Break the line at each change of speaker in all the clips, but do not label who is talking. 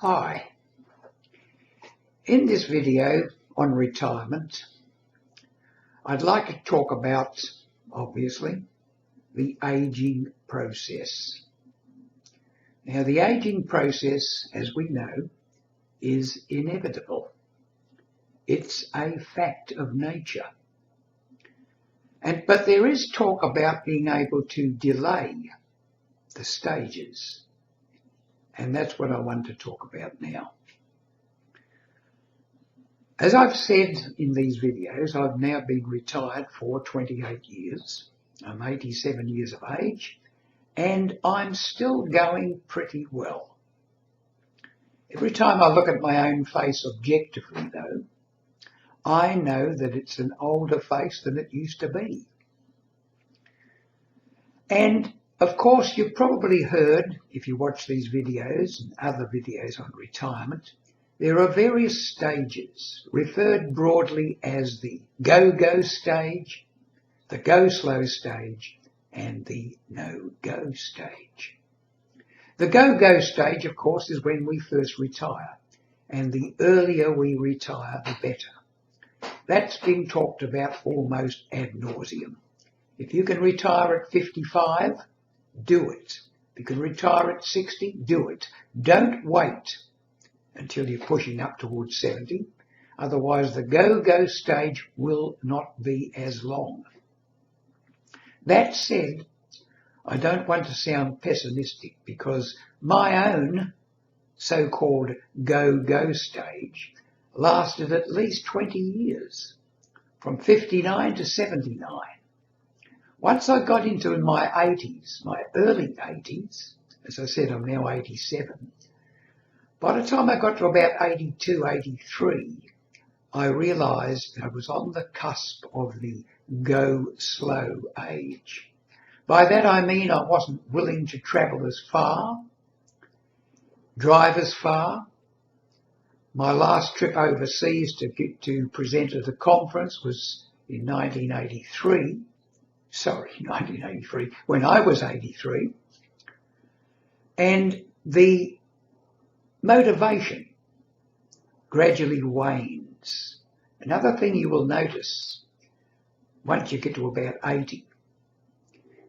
Hi, in this video on retirement, I'd like to talk about, obviously, the aging process. Now, the aging process, as we know, is inevitable. It's a fact of nature. But there is talk about being able to delay the stages, and that's what I want to talk about now. As I've said in these videos, I've now been retired for 28 years. I'm 87 years of age, and I'm still going pretty well. Every time I look at my own face objectively, though, I know that it's an older face than it used to be. And of course, you've probably heard, if you watch these videos and other videos on retirement, there are various stages, referred broadly as the go-go stage, the go-slow stage, and the no-go stage. The go-go stage, of course, is when we first retire, and the earlier we retire, the better. That's been talked about almost ad nauseum. If you can retire at 55, do it. If you can retire at 60, do it. Don't wait until you're pushing up towards 70. Otherwise, the go-go stage will not be as long. That said, I don't want to sound pessimistic because my own so-called go-go stage lasted at least 20 years, from 59 to 79. Once I got into my 80s, my early 80s, as I said, I'm now 87, by the time I got to about 82, 83, I realised I was on the cusp of the go-slow age. By that I mean I wasn't willing to travel as far, drive as far. My last trip overseas to present at a conference was in 1983, when I was 83. And the motivation gradually wanes. Another thing you will notice once you get to about 80,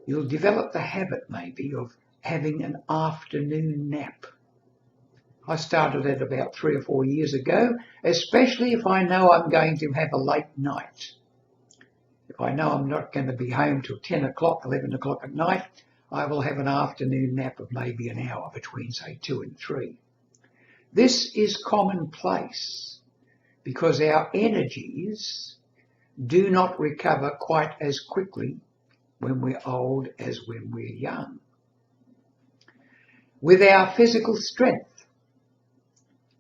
you'll develop the habit maybe of having an afternoon nap. I started that about 3 or 4 years ago, especially if I know I'm going to have a late night. If I know I'm not going to be home till 10 o'clock, 11 o'clock at night, I will have an afternoon nap of maybe an hour between, say, 2 and 3. This is commonplace because our energies do not recover quite as quickly when we're old as when we're young. With our physical strength,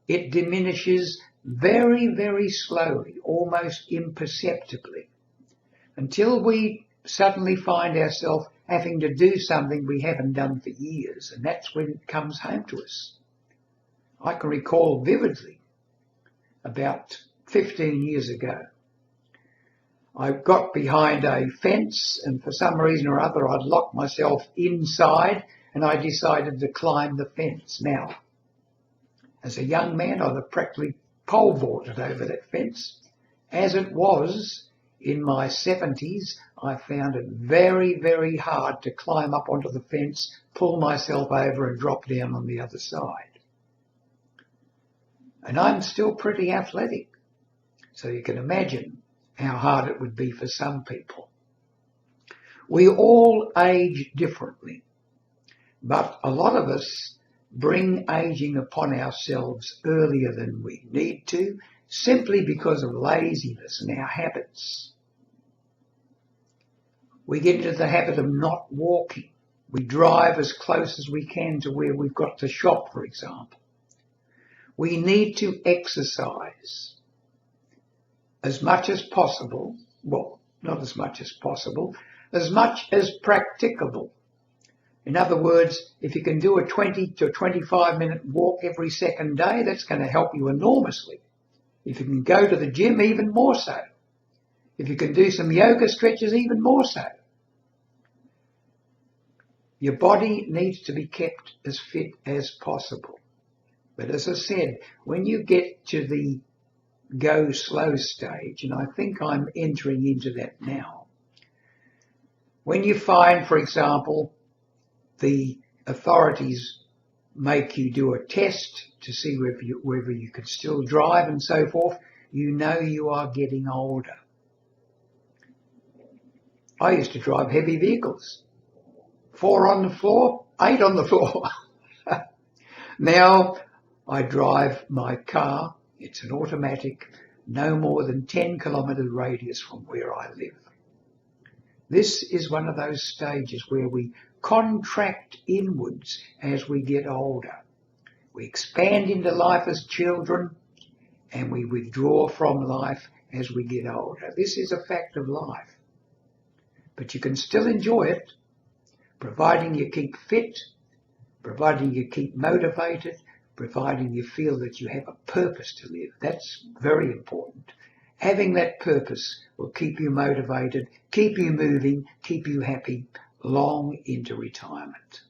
it diminishes very, very slowly, almost imperceptibly, until we suddenly find ourselves having to do something we haven't done for years, and that's when it comes home to us. I can recall vividly about 15 years ago, I got behind a fence and for some reason or other I'd locked myself inside and I decided to climb the fence. Now, as a young man, I'd have practically pole vaulted over that fence. As it was, in my 70s, I found it very, very hard to climb up onto the fence, pull myself over and drop down on the other side. And I'm still pretty athletic, so you can imagine how hard it would be for some people. We all age differently, but a lot of us bring aging upon ourselves earlier than we need to, simply because of laziness and our habits. We get into the habit of not walking. We drive as close as we can to where we've got to shop, for example. We need to exercise as much as possible, well, not as much as possible, as much as practicable. In other words, if you can do a 20 to 25 minute walk every second day, that's going to help you enormously. If you can go to the gym, even more so. If you can do some yoga stretches, even more so. Your body needs to be kept as fit as possible. But as I said, when you get to the go slow stage, and I think I'm entering into that now, when you find, for example, the authorities make you do a test to see whether you can still drive and so forth, you know you are getting older. I used to drive heavy vehicles. 4 on the floor, 8 on the floor. Now I drive my car, it's an automatic, no more than 10 kilometre radius from where I live. This is one of those stages where we contract inwards as we get older. We expand into life as children and we withdraw from life as we get older. This is a fact of life. But you can still enjoy it, providing you keep fit, providing you keep motivated, providing you feel that you have a purpose to live. That's very important. Having that purpose will keep you motivated, keep you moving, keep you happy long into retirement.